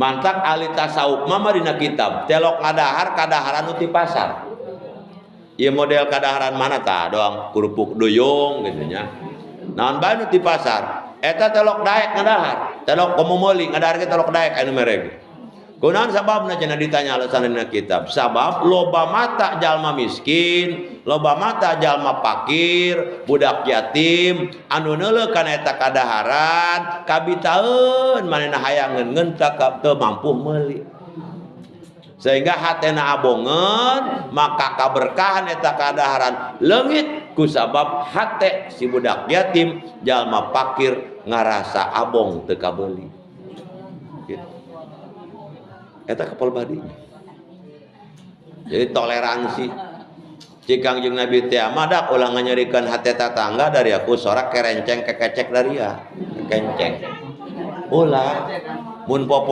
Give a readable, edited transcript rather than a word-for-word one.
mantak ahli tasawuf mah dina kitab telok ngadahar kadaharan nu ti pasar. Ieu model kadaharan mana tah doang kerupuk duyung gitu nya. Naon bae nu ti pasar eta telok daek ngadahar, telok komo meuli ngadahar ge telok daek anu merek. Kunaon sababna cenah ditanya alasan dina kitab? Sabab loba mata jalma miskin, loba mata jalma fakir, budak yatim anu neuleuh kana eta kadaharan, kabitaeun manehna hayang ngeun teu mampu meuli. Sehingga hatena abongeun, maka kaberkahan eta kadaharan leungit ku sabab hate si budak yatim jalma fakir ngarasa abong teu kabeuli. Gitu. Eta kapal badi. Jadi toleransi. Cikang jeung Nabi teh madak ulah nganyerikeun hate tatangga dari aku sorak kerenceng kekecek dari ya. Kenceng. Ulah mun popo